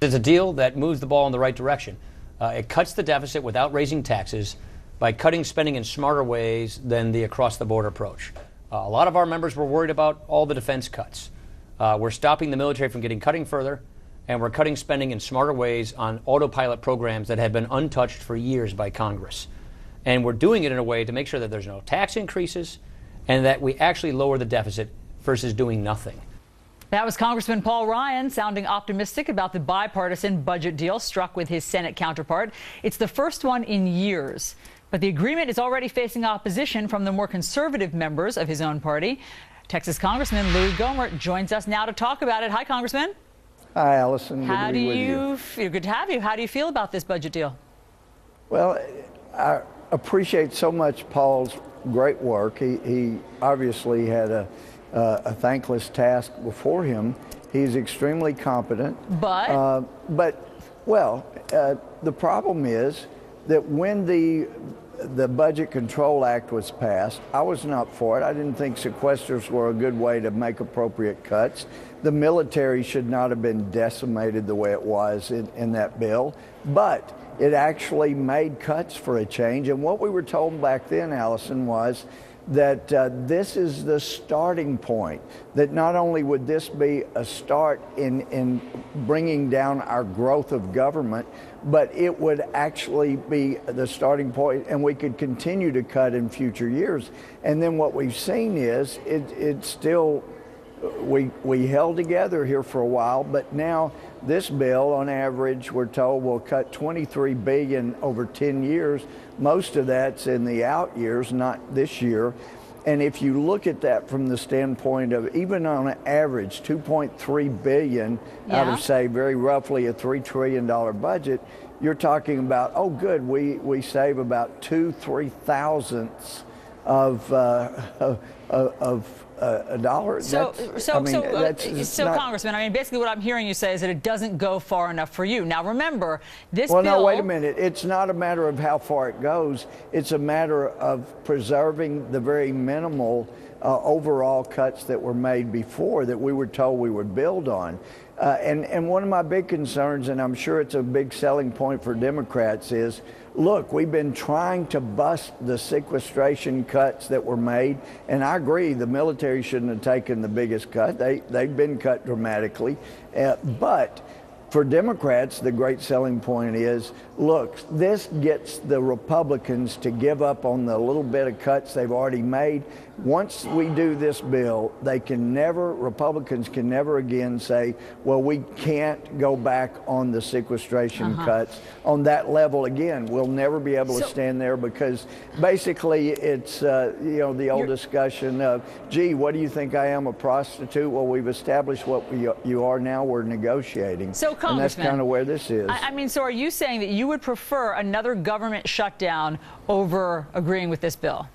It's a deal that moves the ball in the right direction. It cuts the deficit without raising taxes by cutting spending in smarter ways than the across-the-board approach. A lot of our members were worried about all the defense cuts. We're stopping the military from cutting further, and we're cutting spending in smarter ways on autopilot programs that have been untouched for years by Congress. And we're doing it in a way to make sure that there's no tax increases and that we actually lower the deficit versus doing nothing. That was Congressman Paul Ryan sounding optimistic about the bipartisan budget deal struck with his Senate counterpart. It's the first one in years. But the agreement is already facing opposition from the more conservative members of his own party. Texas Congressman Louie Gohmert joins us now to talk about it. Hi, Congressman. Hi, Allison. How do you feel? Good to have you. How do you feel about this budget deal? Well, I appreciate so much Paul's great work. He obviously had a thankless task before him. He's extremely competent. But the problem is that when the Budget Control Act was passed, I was not for it. I didn't think sequesters were a good way to make appropriate cuts. The military should not have been decimated the way it was in that bill. But it actually made cuts for a change. And what we were told back then, Allison, was that this is the starting point, that not only would this be a start in bringing down our growth of government, but it would actually be the starting point and we could continue to cut in future years. And then what we've seen is it's still, we held together here for a while, but now this bill, on average, we're told will cut $23 billion over 10 years. Most of that's in the out years, not this year. And if you look at that from the standpoint of even on average, $2.3 billion out of, say, very roughly a $3 trillion budget, you're talking about, oh, good, we save about 3 thousandths of a dollar. So Congressman, I mean, basically what I'm hearing you say is that it doesn't go far enough for you. Now, remember, this bill... Well, no, wait a minute. It's not a matter of how far it goes. It's a matter of preserving the very minimal overall cuts that were made before that we were told we would build on. And one of my big concerns, and I'm sure it's a big selling point for Democrats, is, look, we've been trying to bust the sequestration cuts that were made, and I agree the military shouldn't have taken the biggest cut. They've been cut dramatically. But for Democrats, the great selling point is, look, this gets the Republicans to give up on the little bit of cuts they've already made. Once we do this bill, Republicans can never again say, well, we can't go back on the sequestration cuts on that level again. We'll never be able to stand there because basically it's, the old discussion of, gee, what do you think I am, a prostitute? Well, we've established what you are now. We're negotiating. So, Congressman, and that's kind of where this is. I mean, so are you saying that you would prefer another government shutdown over agreeing with this bill?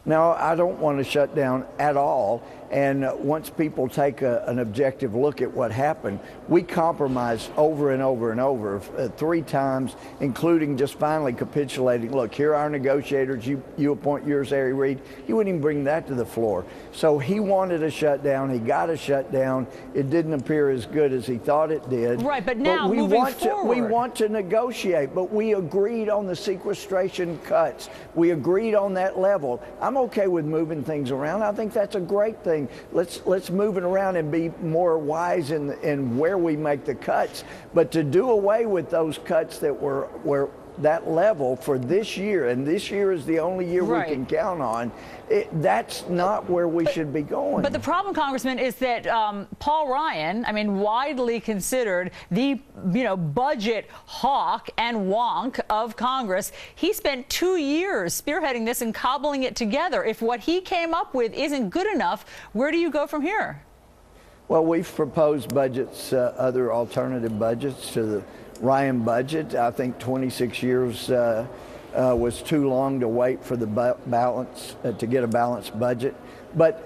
No, I don't want to shut down at all. And once people take an objective look at what happened, we compromised over and over and over 3 times, including just finally capitulating. Look, here are our negotiators. You appoint yours, Harry Reid. He wouldn't even bring that to the floor. So he wanted a shutdown. He got a shutdown. It didn't appear as good as he thought it did. Right, but now we want to negotiate. But we agreed on the sequestration cuts. We agreed on that level. I'm okay with moving things around. I think that's a great thing. Let's move it around and be more wise in where we make the cuts. But to do away with those cuts that were that level for this year, and this year is the only year we can count on, that's not where we should be going. But the problem, Congressman, is that Paul Ryan, I mean, widely considered the budget hawk and wonk of Congress, he spent 2 years spearheading this and cobbling it together. If what he came up with isn't good enough, where do you go from here? Well, we've proposed budgets, other alternative budgets to the Ryan budget. I think 26 years was too long to wait for the balance, to get a balanced budget. But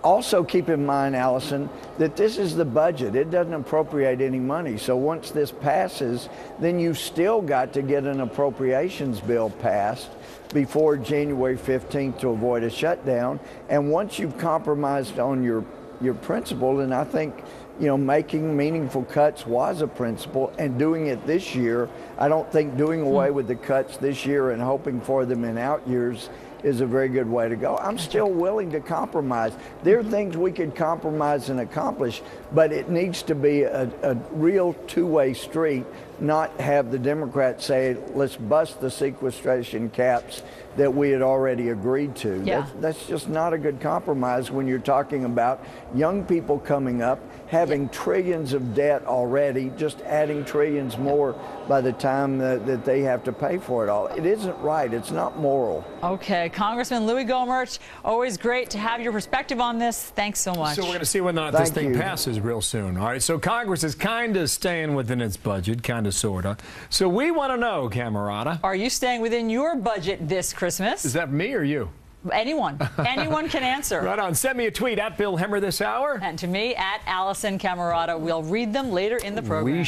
also keep in mind, Allison, that this is the budget. It doesn't appropriate any money. So once this passes, then you've still got to get an appropriations bill passed before January 15th to avoid a shutdown. And once you've compromised on your your principle. And I think, making meaningful cuts was a principle, and doing it this year, I don't think doing away with the cuts this year and hoping for them in out years is a very good way to go. I'm still willing to compromise. There are things we could compromise and accomplish, but it needs to be a real two-way street, not have the Democrats say, let's bust the sequestration caps that we had already agreed to. Yeah. That's just not a good compromise when you're talking about young people coming up, having trillions of debt already, just adding trillions more by the time that they have to pay for it all. It isn't right. It's not moral. Okay, Congressman Louie Gohmert, always great to have your perspective on this. Thanks so much. So we're going to see whether or not this thing passes real soon. All right, so Congress is kind of staying within its budget, kind of, sort of. So we want to know, Camerata. Are you staying within your budget this Christmas? Is that me or you? Anyone. Anyone can answer. Right on. Send me a tweet at Bill Hemmer this hour. And to me, at Allison Camerata. We'll read them later in the program.